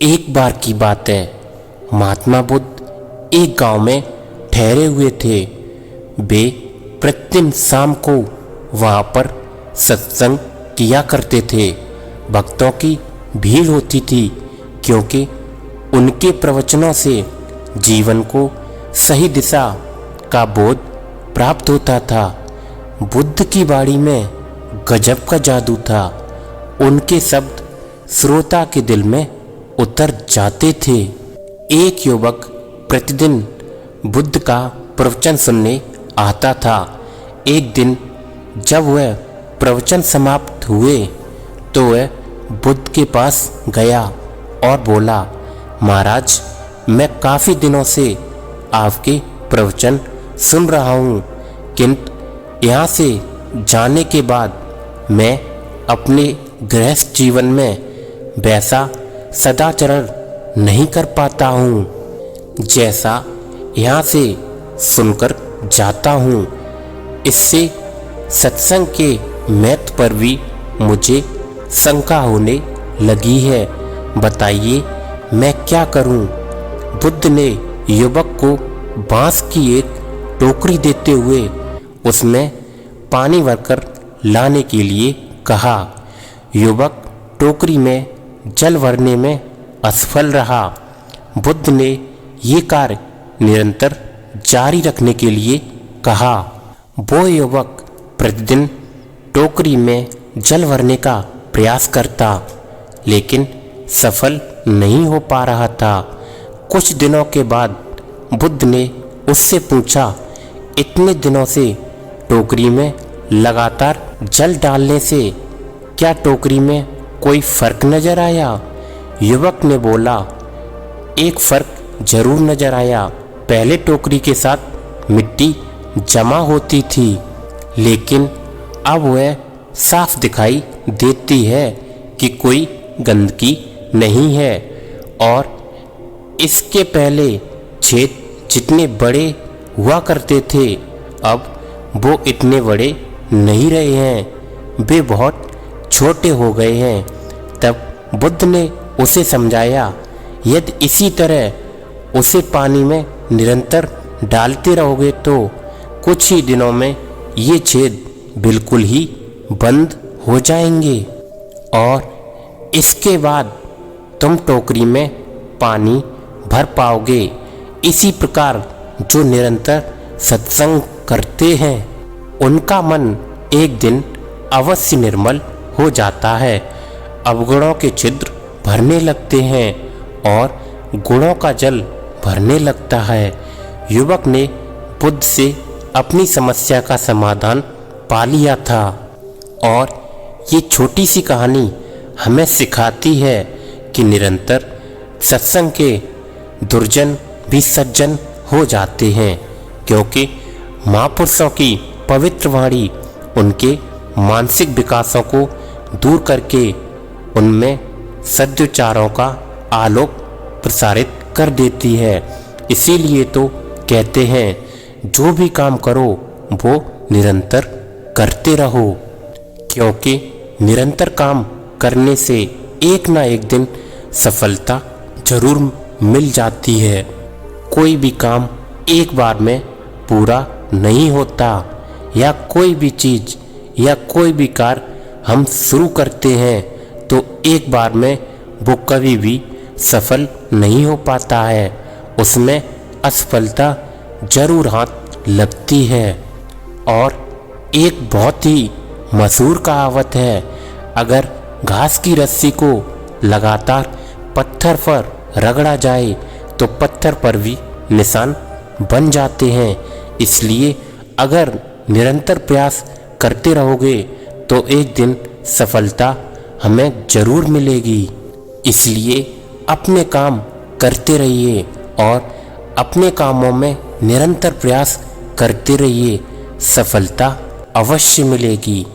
एक बार की बात है, महात्मा बुद्ध एक गांव में ठहरे हुए थे। वे प्रतिदिन शाम को वहां पर सत्संग किया करते थे। भक्तों की भीड़ होती थी क्योंकि उनके प्रवचनों से जीवन को सही दिशा का बोध प्राप्त होता था। बुद्ध की वाणी में गजब का जादू था। उनके शब्द श्रोता के दिल में उतर जाते थे। एक युवक प्रतिदिन बुद्ध का प्रवचन सुनने आता था। एक दिन जब वह प्रवचन समाप्त हुए तो वह बुद्ध के पास गया और बोला, महाराज, मैं काफ़ी दिनों से आपके प्रवचन सुन रहा हूँ, किंतु यहाँ से जाने के बाद मैं अपने गृहस्थ जीवन में वैसा सदाचरण नहीं कर पाता हूँ जैसा यहाँ से सुनकर जाता हूँ। इससे सत्संग के महत्व पर भी मुझे शंका होने लगी है। बताइए मैं क्या करूँ? बुद्ध ने युवक को बांस की एक टोकरी देते हुए उसमें पानी भरकर लाने के लिए कहा। युवक टोकरी में जल भरने में असफल रहा। बुद्ध ने ये कार्य निरंतर जारी रखने के लिए कहा। वो युवक प्रतिदिन टोकरी में जल भरने का प्रयास करता, लेकिन सफल नहीं हो पा रहा था। कुछ दिनों के बाद बुद्ध ने उससे पूछा, इतने दिनों से टोकरी में लगातार जल डालने से क्या टोकरी में कोई फर्क नजर आया? युवक ने बोला, एक फर्क जरूर नजर आया। पहले टोकरी के साथ मिट्टी जमा होती थी, लेकिन अब वह साफ दिखाई देती है कि कोई गंदगी नहीं है, और इसके पहले छेद जितने बड़े हुआ करते थे अब वो इतने बड़े नहीं रहे हैं, वे बहुत छोटे हो गए हैं। तब बुद्ध ने उसे समझाया, यदि इसी तरह उसे पानी में निरंतर डालते रहोगे तो कुछ ही दिनों में ये छेद बिल्कुल ही बंद हो जाएंगे और इसके बाद तुम टोकरी में पानी भर पाओगे। इसी प्रकार जो निरंतर सत्संग करते हैं उनका मन एक दिन अवश्य निर्मल हो जाता है। अवगुणों के छिद्र भरने लगते हैं और गुणों का जल भरने लगता है। युवक ने बुद्ध से अपनी समस्या का समाधान पा लिया था, और ये छोटी सी कहानी हमें सिखाती है कि निरंतर सत्संग के दुर्जन भी सज्जन हो जाते हैं, क्योंकि महापुरुषों की पवित्र वाणी उनके मानसिक विकासों को दूर करके उनमें सद्विचारों का आलोक प्रसारित कर देती है। इसीलिए तो कहते हैं, जो भी काम करो वो निरंतर करते रहो, क्योंकि निरंतर काम करने से एक ना एक दिन सफलता जरूर मिल जाती है। कोई भी काम एक बार में पूरा नहीं होता, या कोई भी चीज़ या कोई भी कार्य हम शुरू करते हैं तो एक बार में वो कभी भी सफल नहीं हो पाता है, उसमें असफलता जरूर हाथ लगती है। और एक बहुत ही मशहूर कहावत है, अगर घास की रस्सी को लगातार पत्थर पर रगड़ा जाए तो पत्थर पर भी निशान बन जाते हैं। इसलिए अगर निरंतर प्रयास करते रहोगे तो एक दिन सफलता हमें जरूर मिलेगी। इसलिए अपने काम करते रहिए और अपने कामों में निरंतर प्रयास करते रहिए, सफलता अवश्य मिलेगी।